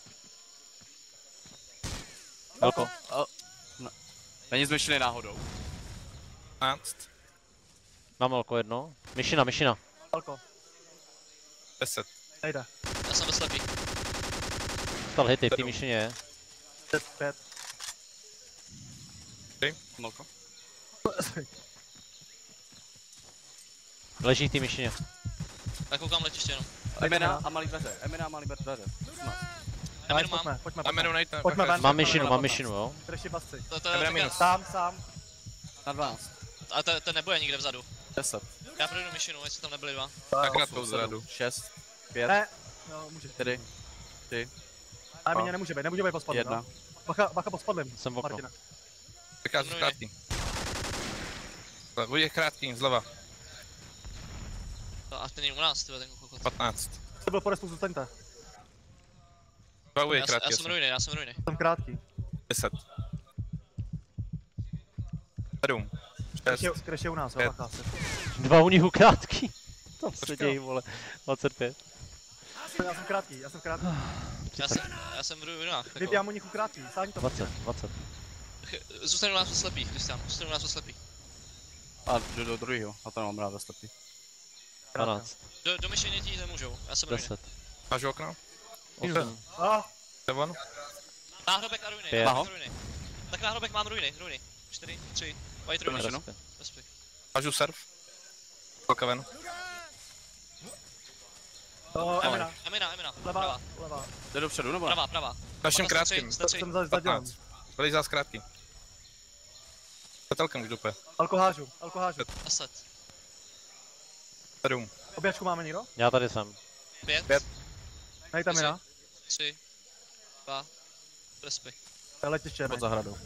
Velko. Není zmyšlený náhodou. 15. Mám velko jedno. Myšina. Velko. 10. Nejde. Já jsem slepý. Stal hity, v té myšině je. 5. Malko. Leží v té myšině. Já koukám letiště jenom. Emina a malý dveře. Emina a malý dveře. Já jenom mám. Pojďme. A jmenou nejde. Pojďme ven. Mám myšinu, jo. Kreši basci. To Emina je minus. Sám. Na 12. a to nebude nikde vzadu. 10. Já projdu myšinu, jestli tam nebyly dva. Tak krátkou zradu. 6. 5. Ne. No, může. 4. A mě nemůže být pod spodem, 1. no. Bacha pod spodem. Jsem v oknu. Martina. vychází z krátký. Bude krátký, zleva. A ten je u nás, tyhle, ten kokot. 15. To byl porez, zůstaňte. Bavuje Já krátký. jsem ruiny, já jsem ruiny. Jsem krátký. 10. 7. 6. Crash je u nás, Pět. jo, bacha. 2 u nich krátký. Tam se dějí, vole. 25. Já jsem krátký, já jsem krátký. Já jsem v ruinách. Jako. Vybijám u nich krátký, sáhni to. 20. Zůstanu u nás ve slepých, Kristián, zůstanu u nás ve slepých. A jdu do druhého, a to nemám rád ve slepý. 12. Do myšlení ti nemůžou, já jsem ruiny. 10. Máš okno? 8. Devon? Náhrobek a ruiny, Pět. náhrobek a ruiny. Tak náhrobek mám ruiny. 4, 3, white ruiny. Doneseno. Respekt. Máš surf? Kolka ven. Emina. Levá, levá. Jde dopředu, nebo ne? Prava. Naším Jste krátkým. tři. Jsem zadělám. 15. Vylejzá z krátký. Petelkem už dupe. Alko hážu. 10. 7. Oběčku máme někdo? Já tady jsem. 5, Pět. Nejde tam jiná. 3, 2, respekt. Letiště Pod zahradou.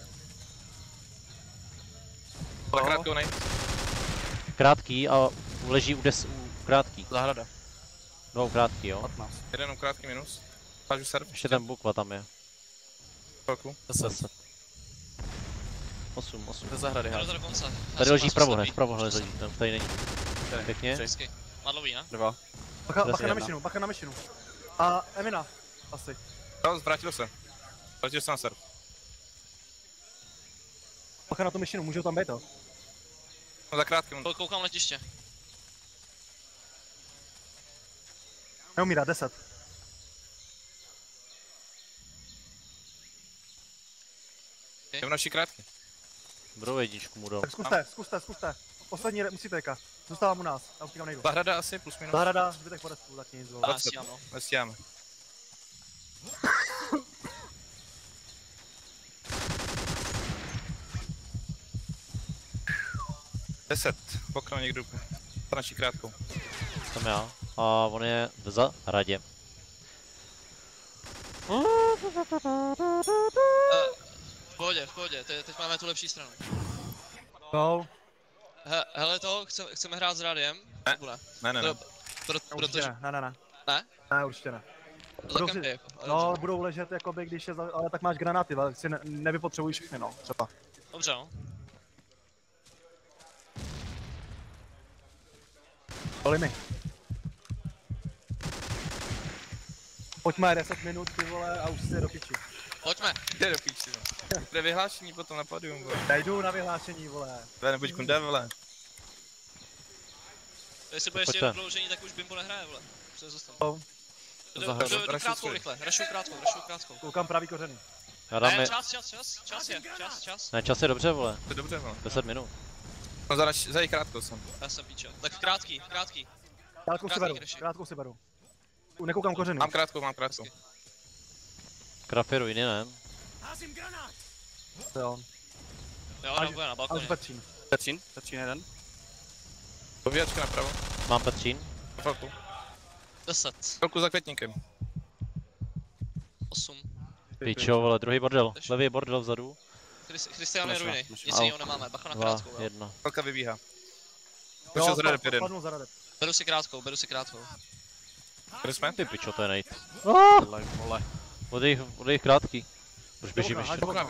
Ale krátkou nej. Krátký a leží u krátký. Zahrada. 2 krátký, jo. 15. Jeden krátký minus. Máš surf? Ještě ten bukva tam je. Kolku. 10. 8. Ze zahrady Jdu hází. do konce. Tady leží vpravo hned leží, tam tady není. Pěkně. Hezky. Madlový, ne? 2. Bacha na jedna. myšinu, bacha na myšinu. A Emina. Asi. Jo, vrátil se. Vrátil se na surf. Bacha na tu myšinu, můžou tam být to. No za krátkým. Koukám letiště. Neumírá, 10. Jdem naší krátký. Budou jedničku mu dom. Tak zkuste. Poslední musíte jeka. Zůstávám u nás, já už nikam nejdu. Zahrada asi plus minus. Zahrada, zbytek porezku, tak nic. vole. A stíhám, no. Nestíháme. Deset. Okno někdo. Za naší krátkou. Jsem já. A on je v zahradě. V pohodě, teď máme tu lepší stranu. Go. Hele to, chceme hrát s rádiem? Ne. Nebo ne? Ne. Určitě Protože... ne. Ne? Ne, určitě ne. To Budou za si- kempy, jako. ale No, dobře. budou ležet jakoby, když je, ale tak máš granáty, ale si nevypotřebují všechny, no, třeba. Dobře, no. Poli mi. Pojďme 10 minut, ty vole, a už si je do piči. Pojďme. Jde do píči. Bude vyhlášení potom na podium, vole. Nejdu na vyhlášení, vole. Bude nebuď kunda, vole. Jestli bude ještě Pojďte. prodloužení, tak už Bimbo nehraje, vole. Se zostanu. No. Do Rašu krátkou svoji. rychle, rašu krátkou. Koukám pravý kořeny. Já Ne, dám je... čas. Ne, čas je dobře, vole. To je dobře, vole. 10 minut. No za její krátkou jsem. Já jsem píčel. Tak krátký. Krátkou si beru. Nekoukám kořeny. Mám krátkou. Krafy ruiny, ne? To je on. Jo, Až- nebo je na Až balkoně. Petřín. Petřín jeden. Povíjačka napravo. Mám Petřín. Chvilku. 10, Chvilku za květníkem. 8. Pičo, vole, druhý bordel. Levý bordel vzadu. Christian je Konečná, ruiny. myšlím. Nic jiného nemáme, bacha na 2, krátkou. Jo. 1. Chvilka vybíhá. Jo, Počal za radep jeden. spadnul za radep. Beru si krátkou. Kde jsme? Ty pičo, to je najít. Vole. Od jejich krátký. Proč běžím Háž ještě? v okno,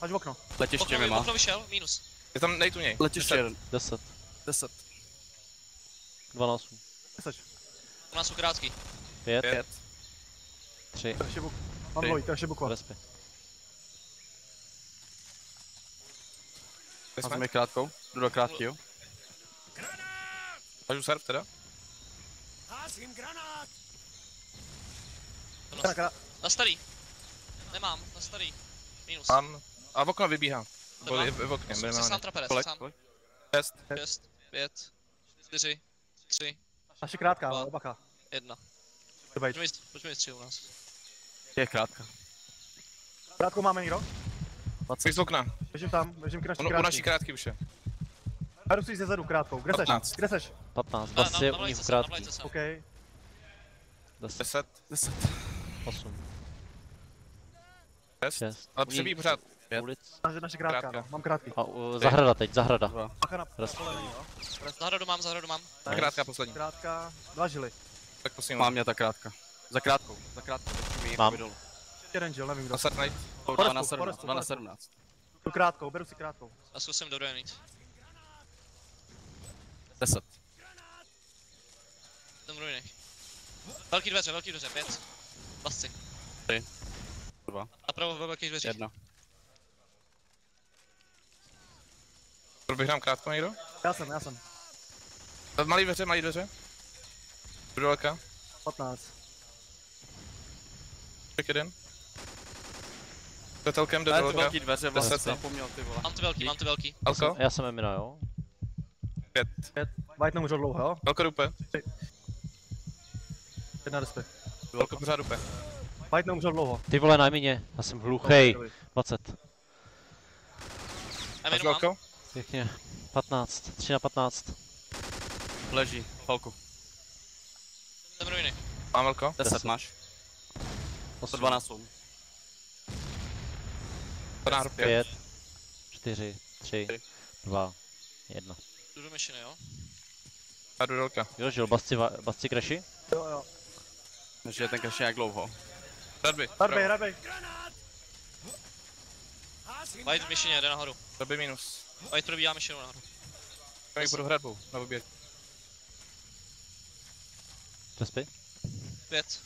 háž v okno. Letiště mi má. Okno vyšel, minus. Je tam nejtu něj. Letiště jeden. 10. 10. 12. 10. U nás jsou krátký. 5. 5. 3. To ještě buk. Mám dvoj, to ještě bukva. Respekt. Kde Házím jsme? je krátkou. Jdu do krátkýho. Hážu surf teda? Na starý. Nemám, na starý. Minus. Mám. A v okno vybíhá. Dva. Byl v okně, Jsem sám traperec, Kolik? sám. 6. 6, 5, 4, 3, Naše krátká, Dva. ale bacha. 1. Dobejč. Pojďme jít 3 u nás. Je krátka. Krátkou máme někdo? Jsi z okna. Běžím k naší U naší krátky. krátky už je. Beru si ze zadu krátkou. Kde seš? 15. Kde seš? 15. Bas je u nich v krátký. OK. 10. 10. 10. 8. 6. 6. Ale přebíjí pořád. ulic. Naše krátka, Krátka. no. Mám krátký. A zahrada teď, zahrada. Bacha na Res- pole není, jo. Zahradu mám. Krátka poslední. Krátka, 2 žily. Tak prosím. Mám mě ta krátka. Za krátkou. Mám. Dolů. Jeden žil, nevím kdo. Nasad najít. 2 na Forestu, 17, 2 na Forestu. 17. Tu krátkou, beru si krátkou. A zkusím do mít. 10. Jsem ruiny. Velký dveře, 5. Basci. 3. 2. A pravo ve velkých dveřích. 1. Proběhnám krátko někdo? Já jsem. Malý dveře. Budu daleka. 15. Tak jeden. Petelkem jde Ne, do ty daleka. velký dveře, vlastně 10. zapomněl ty vole. Mám ty velký. Alko? Já jsem Emina, jo? 5. White nemůžu dlouho, jo? Velkorupe. 1 respekt. Velko pořád rupe. White nemůžu dlouho. Ty vole, na mině, já jsem hluchej. 20. A Máš jenom mám. velko? Pěkně. 15, 3 na 15. Leží, falku. Jsem ruiny. Mám velko? 10 máš. 8, 112 jsou. Tornádo 5. 5, 4, 3, 2, 1. Jdu do myšiny, jo? A jdu daleka. Jo, žil, basci crashy? Jo. Než je ten crash jak dlouho. Radby. Radbej. White v myšině, jde nahoru. Radby minus. White probíhá myšinu nahoru. Jak budu hradbou na oběť. Respy? 5.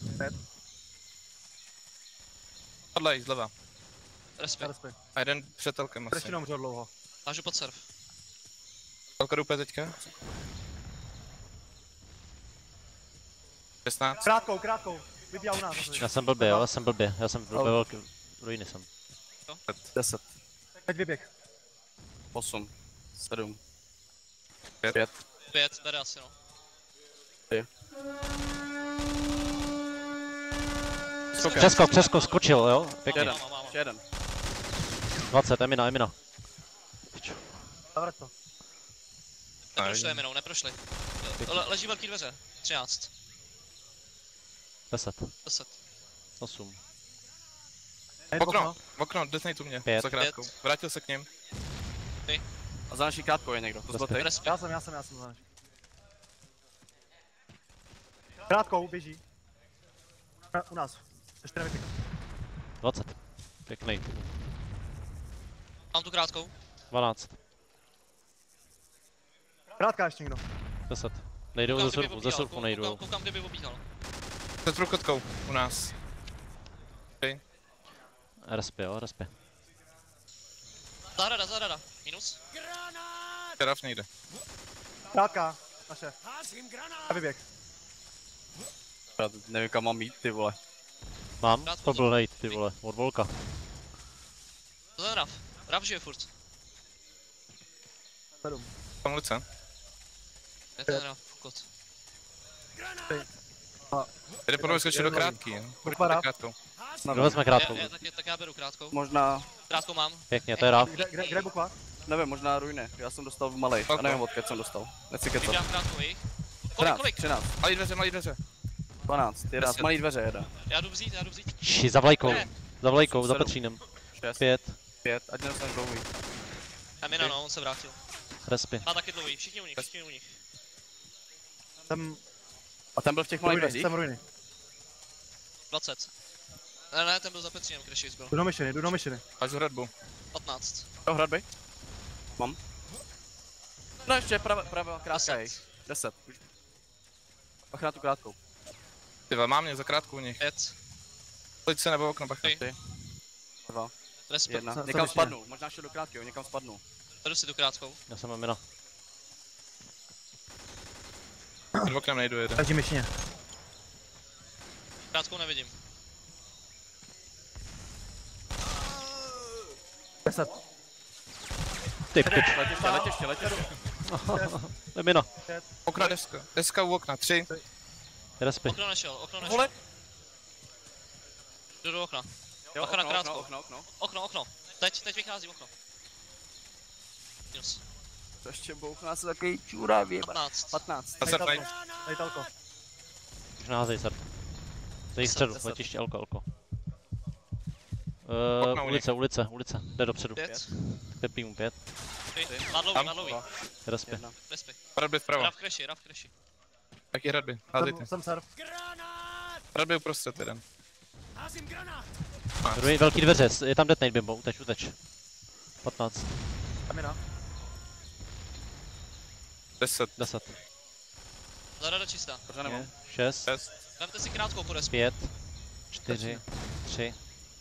Padlej, zleva. Respekt. A jeden před telkem asi. Ještě nemůžu dlouho. Hážu pod surf. Velkorupe teďka. 16. Krátkou. Vybíjá u nás. Já jsem blbě, jo, já jsem ve velké ruiny jsem. 10. Teď vyběh. 8. 7. 5. 5, tady asi no. Přeskok, skočil, jo? Pěkně. Mám. Ještě jeden. 20, Emina. Zavrať to. Neprošli jeminou, neprošli. Leží velký dveře. 13. 10, 10. 8, Okno, desnej tu mě. 5. Za krátkou. Vrátil se k ním. A za naší krátkou je někdo. To byl ty? Respekt. Já jsem zanáš. Krátkou, běží. U nás. Ještě nevytyk. 20. Pěkný. Mám tu krátkou. 12, Krátká ještě někdo. 10. Nejdou ze surfu nejdou. Koukám, kdyby obíhal. Před průchodkou. U nás. Respy, jo, respy. Zahrada. Minus. Teraf nejde. Krátká. Naše. A vyběh. Já nevím kam mám jít ty vole. Mám? Krátkou To byl hejt, ty vole, od Volka. To je Raf. Raf žije furt. 7. Tam ulice. Je ten Raf, kot. Jde podle skočit do krátky. Vypadá. Krátkou. Kdo vezme krátkou? Tak já beru krátkou. Možná, Krátkou mám. Pěkně, to je ráv. Kde bukva? nevím, možná ruiny. Já jsem dostal v malej. A nevím odkud jsem dostal. Nechci kecat. Vybírám krátkou jich. 13, Kolik? 13, Malý dveře. 12, 11, 10. malý dveře jede. Já jdu vzít. Ši, za vlajkou. Ne. Za vlajkou, za 7. Petřínem. 6, 5, 5, ať nedostaneš dlouhý. Emina no, on se vrátil. respy. Má taky dlouhý, všichni u nich. Jsem A ten byl v těch malých ruiny, dveřích? jsem ruiny. 20. Ne, ten byl za Petřínem, Crashes byl. Jdu do myšiny. Až v hradbu. 15. Jo, hradby? Mám. No ještě pravá krátka 10. jej. 10. Pak na tu krátkou. Ty vole, mám mě za krátkou u nich. 5. Pojď se nebo okno, bacha. 3. 2, Respekt. 1. Co Někam ještě? spadnu, možná šel do krátky, někam spadnu. Jdu si tu krátkou. Já jsem Emina. Před oknem nejdu jeden. Leží myšině. Krátkou nevidím. 10. Ty pič. Letiště. Emina. Okna, deska u okna. 3. Respy. Okno nešel. Vole. Jdu do okna. Jo, Bacha na okno, krátkou. Okno. Teď vychází okno. Minus. To ještě bouchná se takový čůravě. 15. 15. Nasad najít. Lejtalko. Už naházej srp. Ze jejich středu, 10. letiště, elko. Okna u Ulice. Jde dopředu. 5, Tepí mu 5. 3, Tam. nad lový. Respy. Jedna. Respekt. Hradby vpravo. Raf crashy. Jaký hradby? Házejte. Jsem surf. Hradby uprostřed jeden. Druhý velký dveře, je tam detonate bimbo, uteč. 15, Kamina. 10, 10, Zahrada čistá. Pořád nemám. 6, 6, Vemte si krátkou po respu. 5, 4, 3,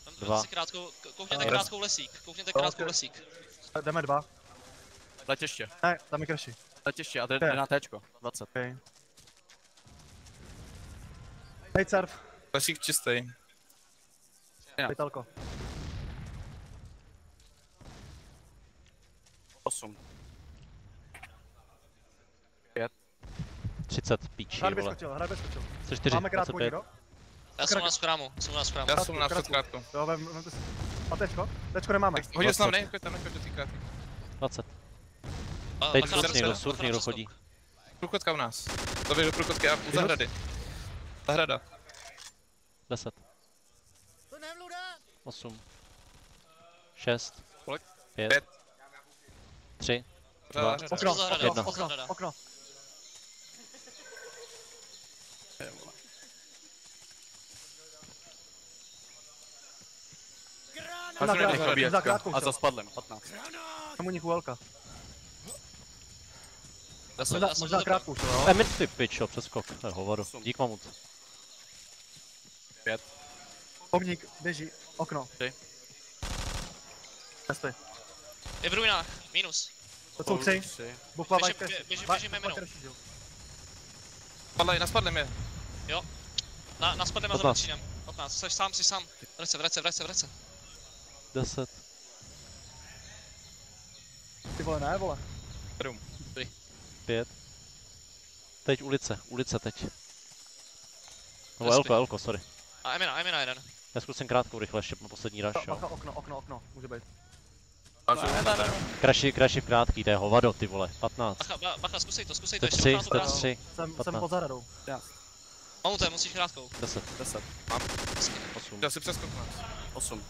Vemte 2. si krátkou, koukněte Ale- krátkou lesík. Koukněte krátkou lesík. Jdeme 2. Letiště. Ne, tam je crashy. Letiště a jde Je. na Tčko. 20. Okay. Hej surf. lesík čistý. Pytelko. 8. 30, píči, Hradby vole. skočil. 34, Máme krátkou 25, někdo? Já jsem u nás v krámu, Já jsem na před krátkou. Jo, vemte si. A tečko? Tečko nemáme. Tak hodil jsem nechoď tam do té krátky. 20. A- Teď bacha na přeskok, surf bacha na někdo přeskok. chodí. Průchodka u nás. To běž do průchodky a u zahrady. Zahrada. 10. 8. 6. Kolik? 5. Pět. 3. Pořád Dva. zahrada. Okno, Zahrada, okno, okno, zahrada. okno. Já jsem krátkou, nechal Dobíjačka. za krátkou A šel. za spadlem. 15. Tam u nich ULka. Já jsem Možná to- krátkou šel, jo? Emil ty pičo, přeskok. To je hovado. Dík mamut. Pomník, běží, okno. Ty. Respy. Je v ruinách, minus. To jsou 3. Bukva Běžím- White běžíme mnou. Spadlej, na spadlem je. Na spadem a 15. za Marcínem. 15, jsi sám. Vrať se. 10. Ty vole, ne vole. 5. Teď ulice teď. Nebo Respekt. Elko, sorry. A Emina jeden. Já zkusím krátkou rychle ještě na poslední rush, jo. Bacha, okno, může být. Crashi v krátký, to je hovado, ty vole. 15. Bacha, zkusej to, Jste ještě 3, na tu jste krátkou. 3. Jsem 15. pod zahradou. Mamute, musíš krátkou. 10. 10. 8. Chtěl si přeskoknout. 8.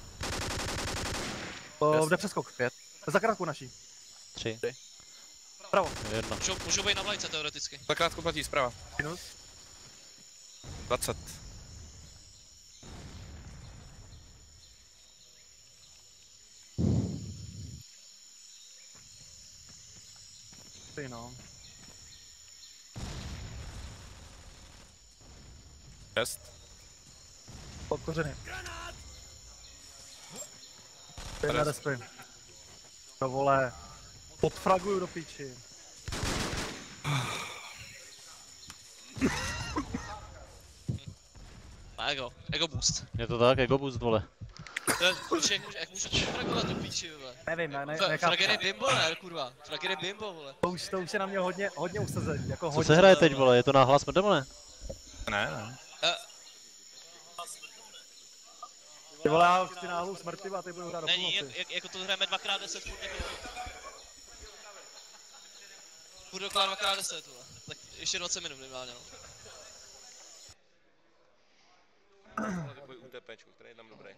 Jde přeskok. 5. Za krátkou naší. 3. Pravo. 1. Můžou být na vlajce teoreticky. Za krátkou platí zprava. Minus. 20. Ty no. 6. Podkořeny. Ty na respy. To vole. Podfraguju do píči. A ego boost. Je to tak, ego boost, vole. Jak můžu podfragovat do píči, vole. Nevím, ne, Frager je bimbo, ne, kurva. Frager je bimbo, vole. to už je na mě hodně usazený, jako Co hodně. se hraje teď, vole? Je to náhlas nebo ne? Ne. Ty vole, já chci náhlou smrti a ty budu hrát do Není, půlnoci. jako to hrajeme 2x10, furt jako... Furt dokola 2x10, vole. Tak ještě 20 minut minimálně, no. Takový UTPčko, který je tam dobrý.